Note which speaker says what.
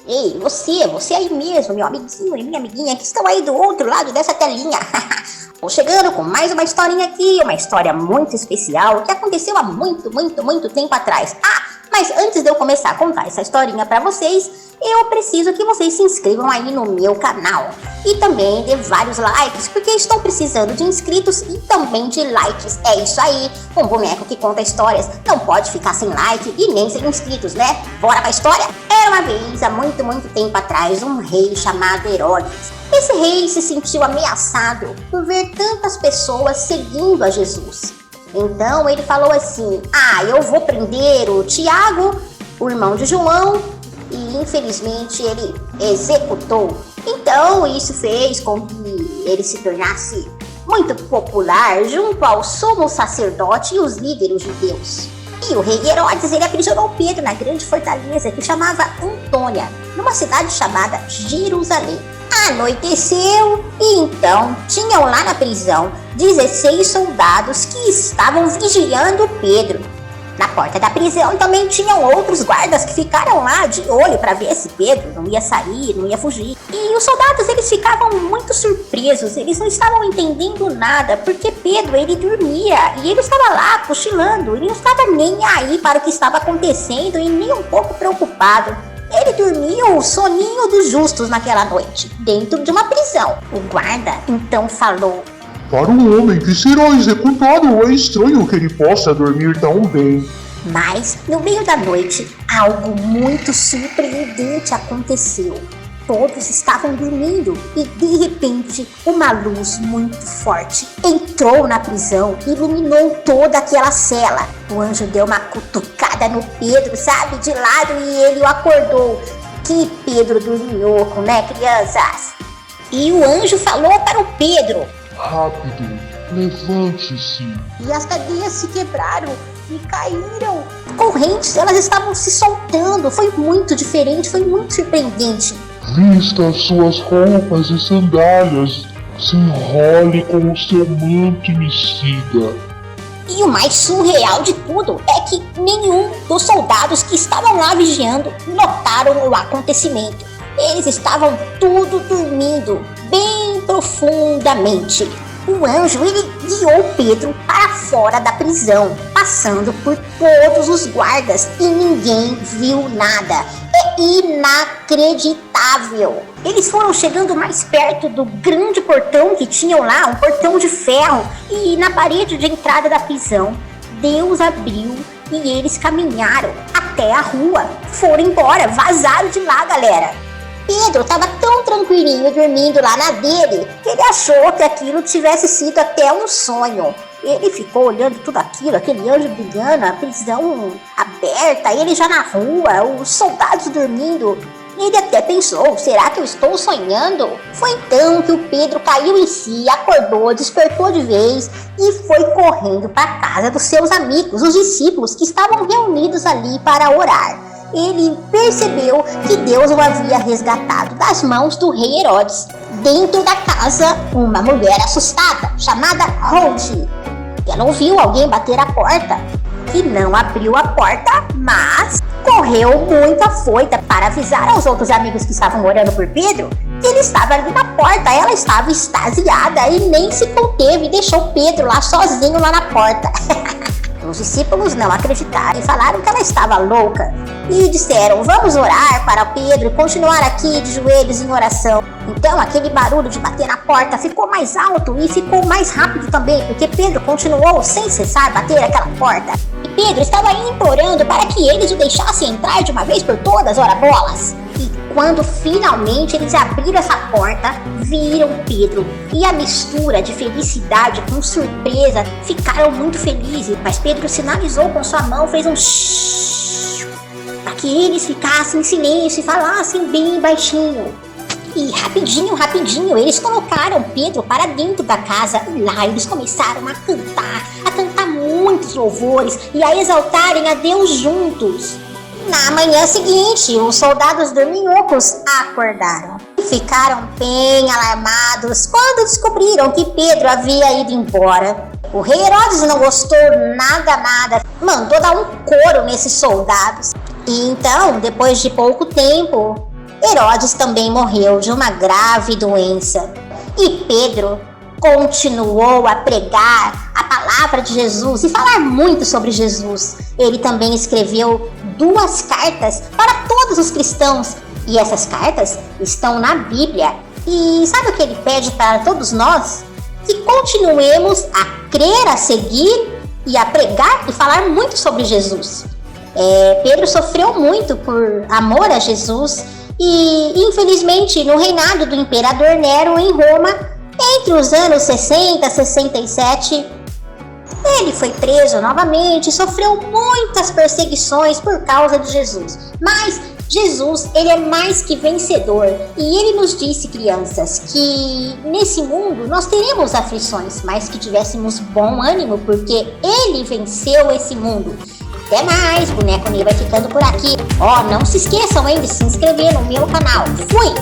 Speaker 1: Ei, você aí mesmo, meu amiguinho e minha amiguinha que estão aí do outro lado dessa telinha. Tô chegando com mais uma historinha aqui, uma história muito especial que aconteceu há muito tempo atrás. Mas antes de eu começar a contar essa historinha pra vocês, eu preciso que vocês se inscrevam aí no meu canal. E também dê vários likes, porque estou precisando de inscritos e também de likes. É isso aí, um boneco que conta histórias não pode ficar sem like e nem sem inscritos, né? Bora pra história? Era uma vez, há muito tempo atrás, um rei chamado Herodes. Esse rei se sentiu ameaçado por ver tantas pessoas seguindo a Jesus. Então ele falou assim: eu vou prender o Tiago, o irmão de João, e infelizmente ele executou. Então isso fez com que ele se tornasse muito popular junto ao sumo sacerdote e os líderes judeus. E o rei Herodes, ele aprisionou Pedro na grande fortaleza que chamava Antônia, numa cidade chamada Jerusalém. Anoiteceu e então tinham lá na prisão 16 soldados que estavam vigiando Pedro. Na porta da prisão também tinham outros guardas que ficaram lá de olho para ver se Pedro não ia sair, não ia fugir. E os soldados, eles ficavam muito surpresos, eles não estavam entendendo nada, porque Pedro, ele dormia e ele estava lá cochilando, ele não estava nem aí para o que estava acontecendo e nem um pouco preocupado. Ele dormia o soninho dos justos naquela noite, dentro de uma prisão. O guarda então falou:
Speaker 2: para um homem que será executado, é estranho que ele possa dormir tão bem.
Speaker 1: Mas, no meio da noite, algo muito surpreendente aconteceu. Todos estavam dormindo e, de repente, uma luz muito forte entrou na prisão e iluminou toda aquela cela. O anjo deu uma cutucada no Pedro, sabe, de lado, e ele o acordou. Que Pedro dorminhoco, né, crianças? E o anjo falou para o Pedro:
Speaker 2: rápido, levante-se.
Speaker 1: E as cadeias se quebraram e caíram. Correntes, elas estavam se soltando. Foi muito diferente, foi muito surpreendente.
Speaker 2: Vista as suas roupas e sandálias, se enrole com o seu manto e me siga.
Speaker 1: E o mais surreal de tudo é que nenhum dos soldados que estavam lá vigiando notaram o acontecimento. Eles estavam tudo dormindo, bem profundamente. O anjo, ele guiou Pedro para fora da prisão, passando por todos os guardas e ninguém viu nada. É inacreditável. Eles foram chegando mais perto do grande portão que tinham lá, um portão de ferro, e na parede de entrada da prisão, Deus abriu e eles caminharam até a rua. Foram embora, vazaram de lá, galera. Pedro estava tão tranquilinho dormindo lá na dele que ele achou que aquilo tivesse sido até um sonho. Ele ficou olhando tudo aquilo, aquele anjo brilhando, a prisão aberta, ele já na rua, os soldados dormindo. Ele até pensou: será que eu estou sonhando? Foi então que o Pedro caiu em si, acordou, despertou de vez e foi correndo para a casa dos seus amigos, os discípulos que estavam reunidos ali para orar. Ele percebeu que Deus o havia resgatado das mãos do rei Herodes. Dentro da casa, uma mulher assustada, chamada Rode. Ela ouviu alguém bater a porta e não abriu a porta, mas correu muito afoita para avisar aos outros amigos que estavam orando por Pedro que ele estava ali na porta. Ela estava extasiada e nem se conteve e deixou Pedro lá sozinho lá na porta. Os discípulos não acreditaram e falaram que ela estava louca e disseram: vamos orar para Pedro e continuar aqui de joelhos em oração. Então aquele barulho de bater na porta ficou mais alto e ficou mais rápido também, porque Pedro continuou sem cessar bater aquela porta. E Pedro estava implorando para que eles o deixassem entrar de uma vez por todas, ora bolas. E quando finalmente eles abriram essa porta, viram Pedro. E a mistura de felicidade com surpresa, ficaram muito felizes. Mas Pedro sinalizou com sua mão, fez um shhh, para que eles ficassem em silêncio e falassem bem baixinho. E rapidinho, eles colocaram Pedro para dentro da casa e lá eles começaram a cantar muitos louvores e a exaltarem a Deus juntos. Na manhã seguinte, os soldados dorminhocos acordaram e ficaram bem alarmados quando descobriram que Pedro havia ido embora. O rei Herodes não gostou nada, mandou dar um couro nesses soldados. E então, depois de pouco tempo, Herodes também morreu de uma grave doença. E Pedro continuou a pregar a palavra de Jesus e falar muito sobre Jesus. Ele também escreveu 2 cartas para todos os cristãos. E essas cartas estão na Bíblia. E sabe o que ele pede para todos nós? Que continuemos a crer, a seguir e a pregar e falar muito sobre Jesus. Pedro sofreu muito por amor a Jesus e, infelizmente, no reinado do imperador Nero em Roma, entre os anos 60 e 67, ele foi preso novamente e sofreu muitas perseguições por causa de Jesus. Mas Jesus, ele é mais que vencedor. E ele nos disse, crianças, que nesse mundo nós teremos aflições, mas que tivéssemos bom ânimo, porque ele venceu esse mundo. Até mais, Boneco Ney vai ficando por aqui. Não se esqueçam, de se inscrever no meu canal. Fui!